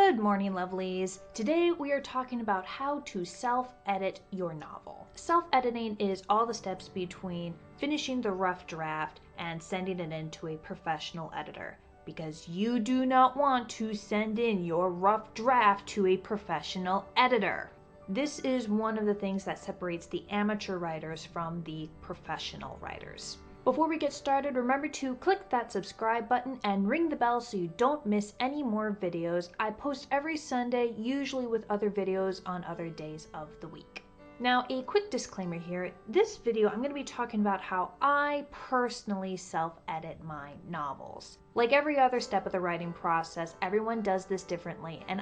Good morning, lovelies. Today we are talking about how to self-edit your novel. Self-editing is all the steps between finishing the rough draft and sending it in to a professional editor, because you do not want to send in your rough draft to a professional editor. This is one of the things that separates the amateur writers from the professional writers. Before we get started, remember to click that subscribe button and ring the bell so you don't miss any more videos. I post every Sunday, usually with other videos on other days of the week. Now, a quick disclaimer here. This video, I'm going to be talking about how I personally self-edit my novels. Like every other step of the writing process, everyone does this differently, and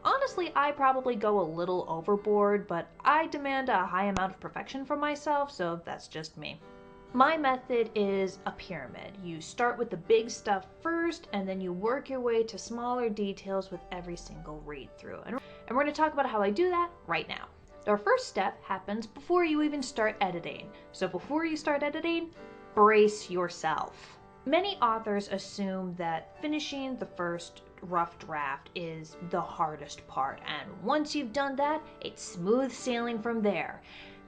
honestly, I probably go a little overboard, but I demand a high amount of perfection from myself, so that's just me. My method is a pyramid. You start with the big stuff first, and then you work your way to smaller details with every single read through. And we're going to talk about how I do that right now. Our first step happens before you even start editing. So before you start editing, brace yourself. Many authors assume that finishing the first rough draft is the hardest part, and once you've done that, it's smooth sailing from there.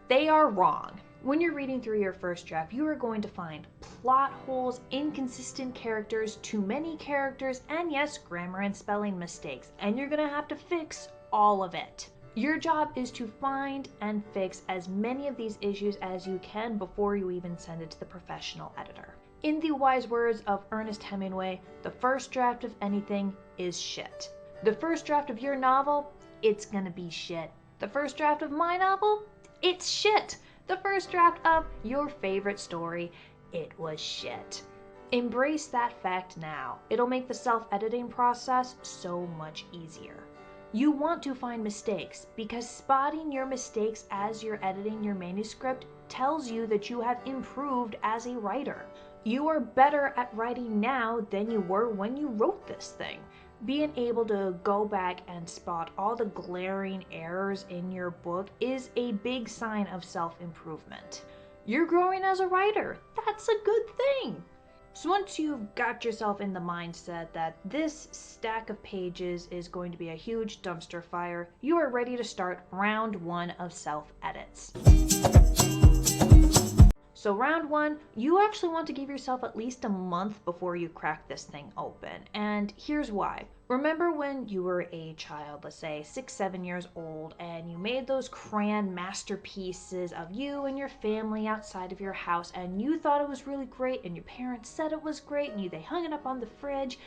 They are wrong. When you're reading through your first draft, you are going to find plot holes, inconsistent characters, too many characters, and yes, grammar and spelling mistakes, and you're going to have to fix all of it. Your job is to find and fix as many of these issues as you can before you even send it to the professional editor. In the wise words of Ernest Hemingway, the first draft of anything is shit. The first draft of your novel, it's gonna be shit. The first draft of my novel, it's shit. The first draft of your favorite story, it was shit. Embrace that fact now. It'll make the self-editing process so much easier. You want to find mistakes because spotting your mistakes as you're editing your manuscript tells you that you have improved as a writer. You are better at writing now than you were when you wrote this thing. Being able to go back and spot all the glaring errors in your book is a big sign of self-improvement. You're growing as a writer. That's a good thing. So once you've got yourself in the mindset that this stack of pages is going to be a huge dumpster fire, you are ready to start round one of self-edits. So round one, you actually want to give yourself at least a month before you crack this thing open. And here's why. Remember when you were a child, let's say 6, 7 years old, and you made those crayon masterpieces of you and your family outside of your house, and you thought it was really great, and your parents said it was great, and they hung it up on the fridge,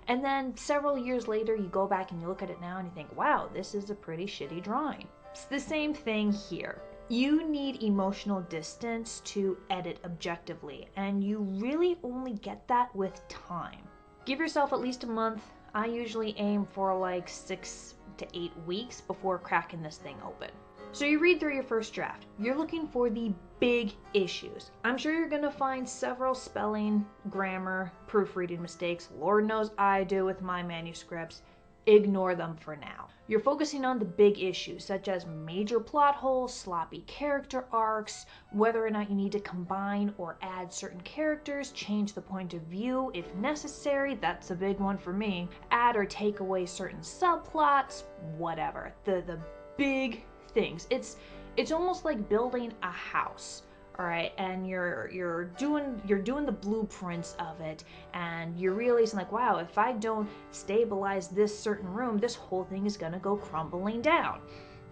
and then several years later you go back and you look at it now and you think, wow, this is a pretty shitty drawing. It's the same thing here. You need emotional distance to edit objectively, and you really only get that with time. Give yourself at least a month. I usually aim for like 6 to 8 weeks before cracking this thing open. So you read through your first draft. You're looking for the big issues. I'm sure you're gonna find several spelling, grammar, proofreading mistakes. Lord knows I do with my manuscripts. Ignore them for now. You're focusing on the big issues, such as major plot holes, sloppy character arcs, whether or not you need to combine or add certain characters, change the point of view if necessary, that's a big one for me, add or take away certain subplots, whatever. The big things. It's almost like building a house. All right, and you're doing the blueprints of it, and you're realizing like, wow, if I don't stabilize this certain room, this whole thing is gonna go crumbling down.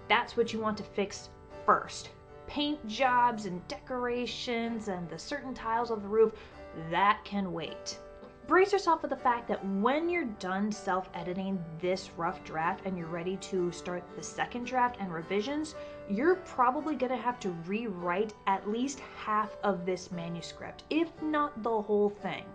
That's what you want to fix first. Paint jobs and decorations and the certain tiles of the roof, that can wait. Brace yourself with the fact that when you're done self-editing this rough draft and you're ready to start the second draft and revisions, you're probably going to have to rewrite at least half of this manuscript, if not the whole thing.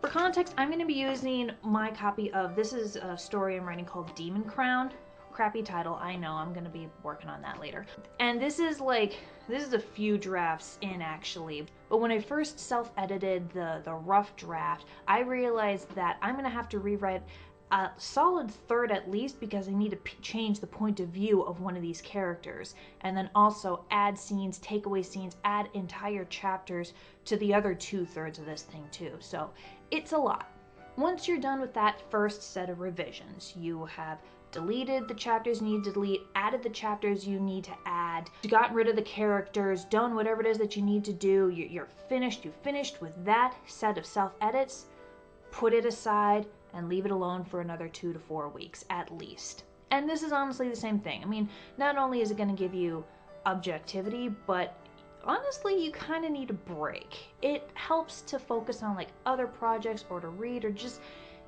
For context, I'm going to be using my copy of, this is a story I'm writing called Demon Crown. Crappy title, I know, I'm going to be working on that later. And this is a few drafts in actually. But when I first self-edited the rough draft, I realized that I'm going to have to rewrite a solid third at least, because I need to change the point of view of one of these characters, and then also add scenes, take away scenes, add entire chapters to the other 2/3 of this thing too. So it's a lot. Once you're done with that first set of revisions, you have deleted the chapters you need to delete, added the chapters you need to add, gotten rid of the characters, done whatever it is that you need to do, you're finished, you finished with that set of self-edits, put it aside and leave it alone for another 2 to 4 weeks at least. And this is honestly the same thing. I mean, not only is it going to give you objectivity, but honestly, you kind of need a break. It helps to focus on like other projects or to read or just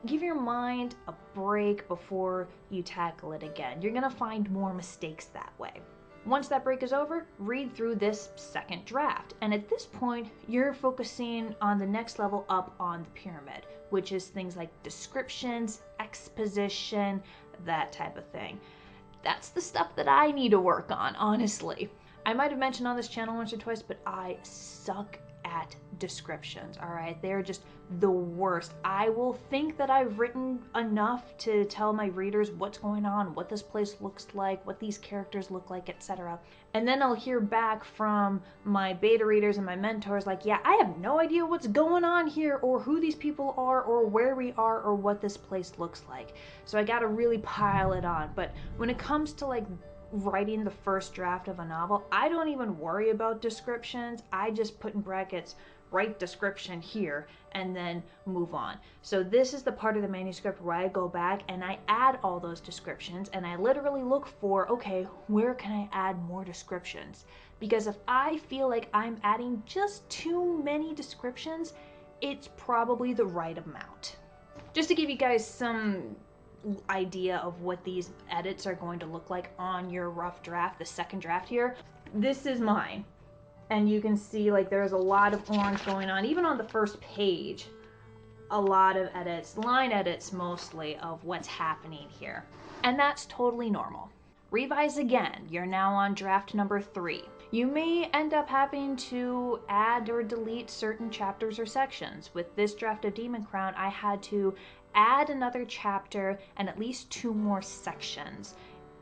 give your mind a break before you tackle it again. You're gonna find more mistakes that way. Once that break is over, read through this second draft. And at this point, you're focusing on the next level up on the pyramid, which is things like descriptions, exposition, that type of thing. That's the stuff that I need to work on, honestly. I might have mentioned on this channel once or twice, but I suck at descriptions, all right? They're just the worst. I will think that I've written enough to tell my readers what's going on, what this place looks like, what these characters look like, etc. And then I'll hear back from my beta readers and my mentors like, yeah, I have no idea what's going on here or who these people are or where we are or what this place looks like. So I gotta really pile it on. But when it comes to like writing the first draft of a novel, I don't even worry about descriptions. I just put in brackets, write description here, and then move on. So this is the part of the manuscript where I go back and I add all those descriptions and I literally look for, okay, where can I add more descriptions? Because if I feel like I'm adding just too many descriptions, it's probably the right amount. Just to give you guys some idea of what these edits are going to look like on your rough draft, the second draft here, this is mine. And you can see like there's a lot of orange going on, even on the first page, a lot of edits, line edits mostly, of what's happening here. And that's totally normal. Revise again. You're now on draft number 3. You may end up having to add or delete certain chapters or sections. With this draft of Demon Crown, I had to add another chapter and at least 2 more sections,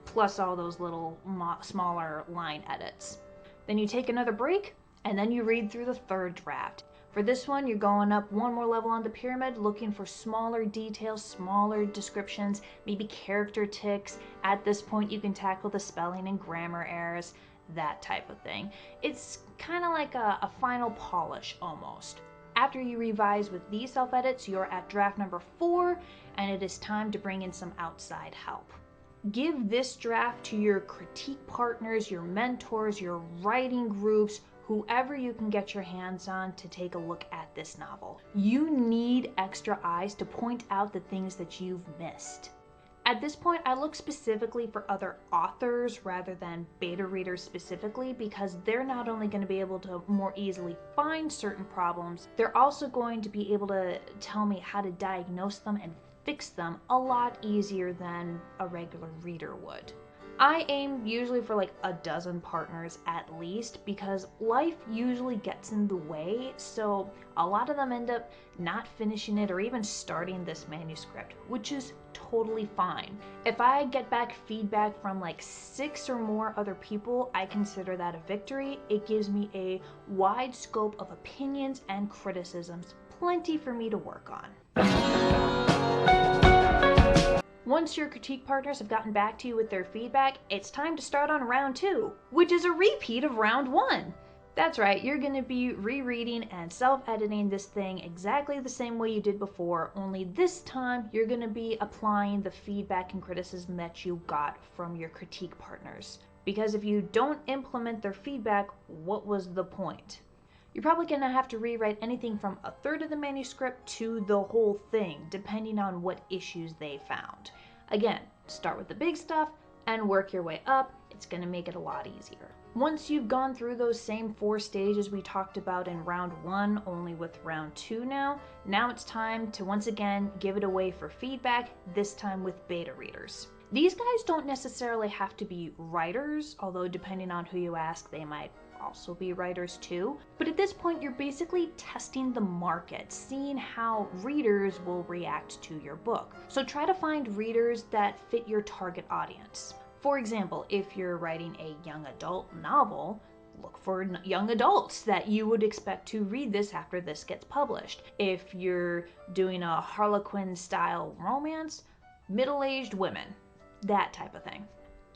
plus all those little smaller line edits. Then you take another break, and then you read through the third draft. For this one, you're going up 1 more level on the pyramid, looking for smaller details, smaller descriptions, maybe character ticks. At this point, you can tackle the spelling and grammar errors, that type of thing. It's kind of like a final polish almost. After you revise with these self-edits, you're at draft number 4, and it is time to bring in some outside help. Give this draft to your critique partners, your mentors, your writing groups, whoever you can get your hands on to take a look at this novel. You need extra eyes to point out the things that you've missed. At this point, I look specifically for other authors rather than beta readers specifically, because they're not only going to be able to more easily find certain problems, they're also going to be able to tell me how to diagnose them and fix them a lot easier than a regular reader would. I aim usually for like a dozen partners at least, because life usually gets in the way, so a lot of them end up not finishing it or even starting this manuscript, which is totally fine. If I get back feedback from like 6 or more other people, I consider that a victory. It gives me a wide scope of opinions and criticisms, plenty for me to work on. Once your critique partners have gotten back to you with their feedback, it's time to start on round 2, which is a repeat of round 1. That's right, you're going to be rereading and self-editing this thing exactly the same way you did before, only this time you're going to be applying the feedback and criticism that you got from your critique partners. Because if you don't implement their feedback, what was the point? You're probably going to have to rewrite anything from a third of the manuscript to the whole thing, depending on what issues they found. Again, start with the big stuff and work your way up. It's going to make it a lot easier. Once you've gone through those same 4 stages we talked about in round 1, only with round 2 now it's time to once again give it away for feedback, this time with beta readers. These guys don't necessarily have to be writers, although depending on who you ask, they might also be writers too. But at this point, you're basically testing the market, seeing how readers will react to your book. So try to find readers that fit your target audience. For example, if you're writing a young adult novel, look for young adults that you would expect to read this after this gets published. If you're doing a Harlequin style romance, middle-aged women, that type of thing.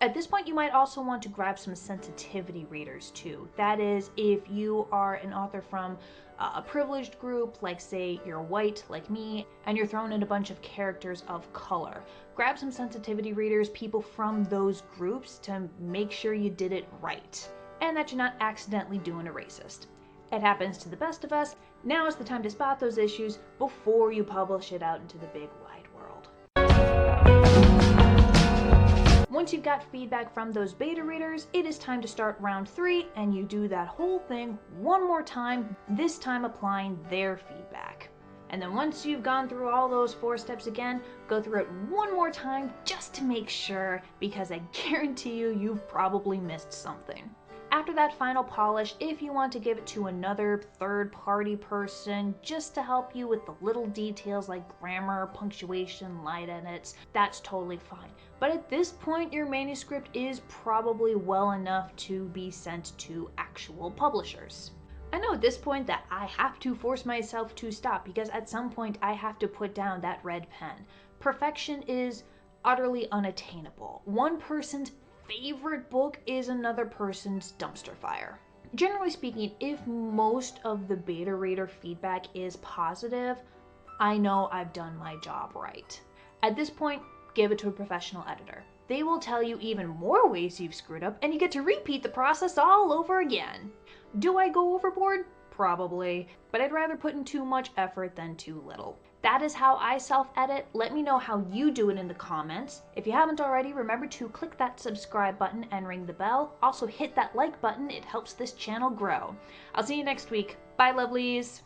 At this point, you might also want to grab some sensitivity readers too. That is, if you are an author from a privileged group, like say you're white like me, and you're thrown in a bunch of characters of color. Grab some sensitivity readers, people from those groups, to make sure you did it right, and that you're not accidentally doing a racist. It happens to the best of us. Now is the time to spot those issues before you publish it out into the big wide world. Once you've got feedback from those beta readers, it is time to start round 3, and you do that whole thing one more time, this time applying their feedback. And then once you've gone through all those 4 steps again, go through it one more time just to make sure, because I guarantee you've probably missed something. After that final polish, if you want to give it to another third-party person just to help you with the little details like grammar, punctuation, line edits, that's totally fine. But at this point, your manuscript is probably well enough to be sent to actual publishers. I know at this point that I have to force myself to stop, because at some point I have to put down that red pen. Perfection is utterly unattainable. One person's favorite book is another person's dumpster fire. Generally speaking, if most of the beta reader feedback is positive, I know I've done my job right. At this point, give it to a professional editor. They will tell you even more ways you've screwed up, and you get to repeat the process all over again. Do I go overboard? Probably, but I'd rather put in too much effort than too little. That is how I self-edit. Let me know how you do it in the comments. If you haven't already, remember to click that subscribe button and ring the bell. Also hit that like button, it helps this channel grow. I'll see you next week. Bye, lovelies.